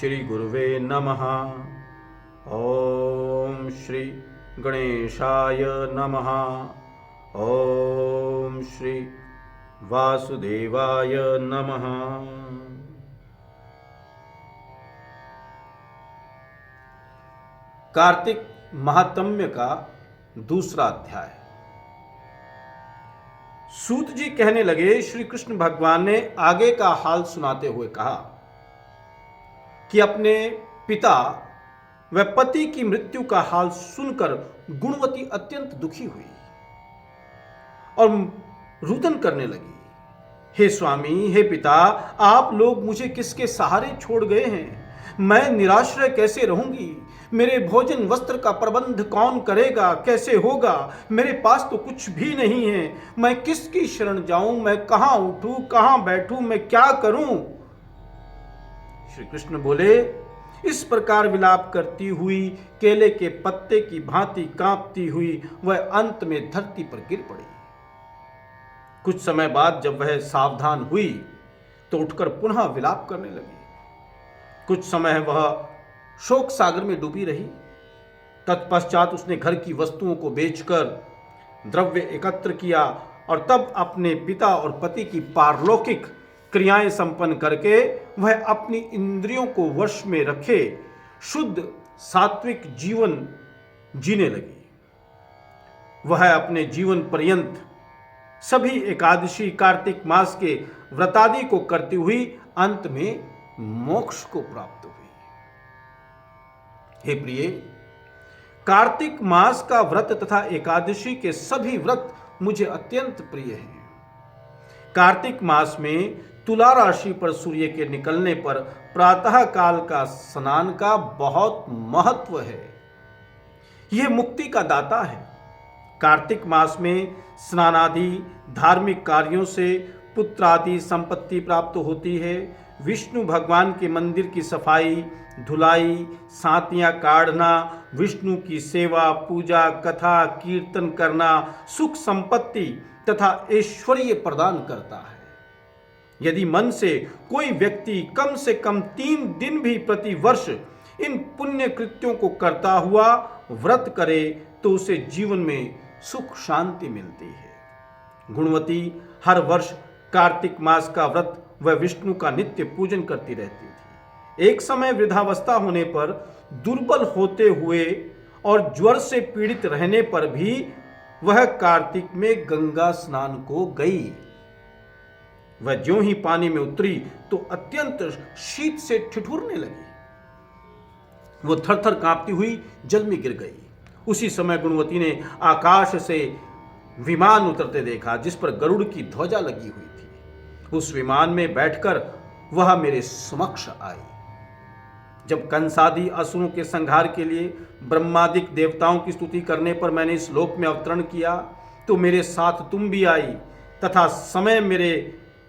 श्री गुरुवे नमः। ओम श्री गणेशाय नमः। ओम श्री वासुदेवाय नमः। कार्तिक महात्म्य का दूसरा अध्याय। सूत जी कहने लगे, श्री कृष्ण भगवान ने आगे का हाल सुनाते हुए कहा कि अपने पिता व पति की मृत्यु का हाल सुनकर गुणवती अत्यंत दुखी हुई और रुदन करने लगी। हे स्वामी, हे पिता, आप लोग मुझे किसके सहारे छोड़ गए हैं? मैं निराश्रय कैसे रहूंगी? मेरे भोजन वस्त्र का प्रबंध कौन करेगा? कैसे होगा? मेरे पास तो कुछ भी नहीं है। मैं किसकी शरण जाऊं? मैं कहां उठूं, कहां बैठूं, मैं क्या करूं? श्री कृष्ण बोले, इस प्रकार विलाप करती हुई केले के पत्ते की भांति कांपती हुई वह अंत में धरती पर गिर पड़ी। कुछ समय बाद जब वह सावधान हुई तो उठकर पुनः विलाप करने लगी। कुछ समय वह शोक सागर में डूबी रही। तत्पश्चात उसने घर की वस्तुओं को बेचकर द्रव्य एकत्र किया और तब अपने पिता और पति की पारलौकिक क्रियाएं संपन्न करके वह अपनी इंद्रियों को वश में रखे शुद्ध सात्विक जीवन जीने लगी। वह अपने जीवन पर्यंत सभी एकादशी कार्तिक मास के व्रतादि को करती हुई अंत में मोक्ष को प्राप्त हुई। हे प्रिय, कार्तिक मास का व्रत तथा एकादशी के सभी व्रत मुझे अत्यंत प्रिय हैं। कार्तिक मास में तुला राशि पर सूर्य के निकलने पर प्रातः काल का स्नान का बहुत महत्व है। यह मुक्ति का दाता है। कार्तिक मास में स्नानादि धार्मिक कार्यों से पुत्रादि संपत्ति प्राप्त होती है। विष्णु भगवान के मंदिर की सफाई, धुलाई, सातियां काढ़ना, विष्णु की सेवा, पूजा, कथा, कीर्तन करना सुख संपत्ति तथा ऐश्वर्य प्रदान करता है। यदि मन से कोई व्यक्ति कम से कम 3 दिन भी प्रति वर्ष इन पुण्य कृत्यों को करता हुआ व्रत करे तो उसे जीवन में सुख शांति मिलती है। गुणवती हर वर्ष कार्तिक मास का व्रत वह विष्णु का नित्य पूजन करती रहती थी। एक समय वृद्धावस्था होने पर, दुर्बल होते हुए और ज्वर से पीड़ित रहने पर भी वह कार्तिक में गंगा स्नान को गई। वह ज्यों ही पानी में उतरी तो अत्यंत शीत से ठिठुरने लगी। वो थरथर कांपती हुई जल में गिर गई। उसी समय गुणवती ने आकाश से विमान उतरते देखा जिस पर गरुड़ की ध्वजा लगी हुई थी। उस विमान में बैठकर वह मेरे समक्ष आई। जब कंसादि असुरों के संहार के लिए ब्रह्मादिक देवताओं की स्तुति करने पर मैंने इस लोक में अवतरण किया तो मेरे साथ तुम भी आई तथा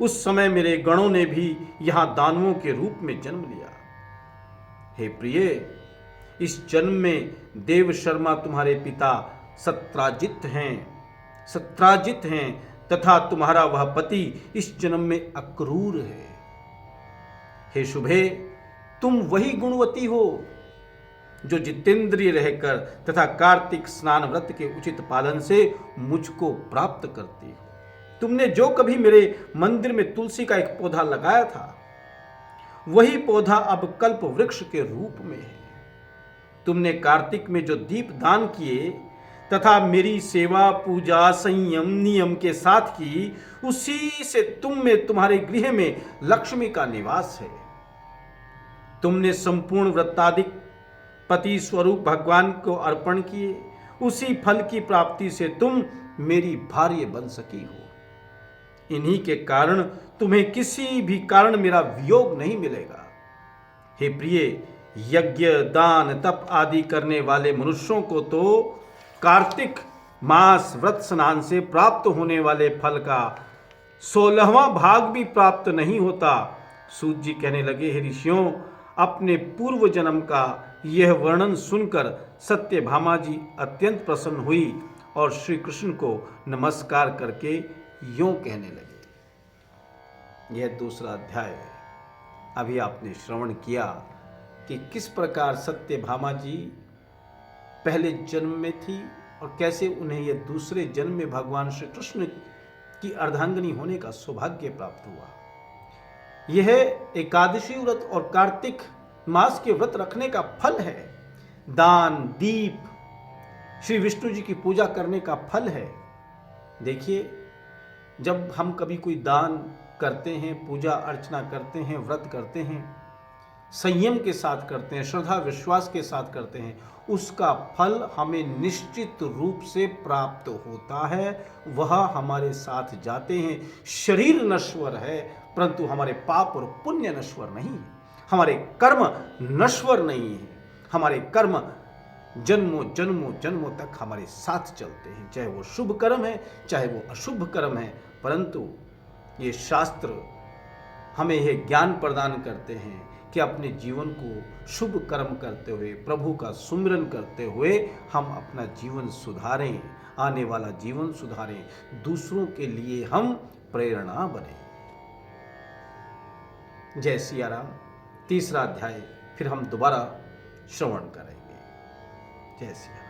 उस समय मेरे गणों ने भी यहां दानवों के रूप में जन्म लिया। हे प्रिय, इस जन्म में देव शर्मा तुम्हारे पिता सत्राजित हैं तथा तुम्हारा वह पति इस जन्म में अक्रूर है। हे शुभे, तुम वही गुणवती हो जो जितेंद्रिय रहकर तथा कार्तिक स्नान व्रत के उचित पालन से मुझको प्राप्त करती हो। तुमने जो कभी मेरे मंदिर में तुलसी का एक पौधा लगाया था, वही पौधा अब कल्प वृक्ष के रूप में है। तुमने कार्तिक में जो दीप दान किए तथा मेरी सेवा, पूजा, संयम, नियम के साथ की, उसी से तुम्हारे गृह में लक्ष्मी का निवास है। तुमने संपूर्ण व्रतादिक पति स्वरूप भगवान को अर्पण किए, उसी फल की प्राप्ति से तुम मेरी भार्य बन सकी हो। इन्हीं के कारण तुम्हें किसी भी कारण मेरा वियोग नहीं मिलेगा। हे प्रिय, यज्ञ, दान, तप आदि करने वाले मनुष्यों को तो कार्तिक मास व्रत स्नान से प्राप्त होने वाले फल का 16वां भाग भी प्राप्त नहीं होता। सूत जी कहने लगे, हे ऋषियों, अपने पूर्व जन्म का यह वर्णन सुनकर सत्यभामा जी अत्यंत प्रसन्न हुई और श्री कृष्ण को नमस्कार करके यूं कहने लगे। यह दूसरा अध्याय अभी आपने श्रवण किया। कि किस प्रकार सत्यभामा जी पहले जन्म में थी और कैसे उन्हें यह दूसरे जन्म में भगवान श्री कृष्ण की अर्धांगिनी होने का सौभाग्य प्राप्त हुआ। यह एकादशी व्रत और कार्तिक मास के व्रत रखने का फल है। दान, दीप, श्री विष्णु जी की पूजा करने का फल है। देखिए, जब हम कभी कोई दान करते हैं, पूजा अर्चना करते हैं, व्रत करते हैं, संयम के साथ करते हैं, श्रद्धा विश्वास के साथ करते हैं, उसका फल हमें निश्चित रूप से प्राप्त होता है। वह हमारे साथ जाते हैं। शरीर नश्वर है, परंतु हमारे पाप और पुण्य नश्वर नहीं है। हमारे कर्म नश्वर नहीं है। हमारे कर्म जन्मों जन्मों जन्मों तक हमारे साथ चलते हैं, चाहे वो शुभ कर्म है, चाहे वो अशुभ कर्म है। परंतु ये शास्त्र हमें यह ज्ञान प्रदान करते हैं कि अपने जीवन को शुभ कर्म करते हुए, प्रभु का सुमिरन करते हुए हम अपना जीवन सुधारें, आने वाला जीवन सुधारें, दूसरों के लिए हम प्रेरणा बने। जय सिया राम। तीसरा अध्याय फिर हम दोबारा श्रवण करेंगे। जय सिया।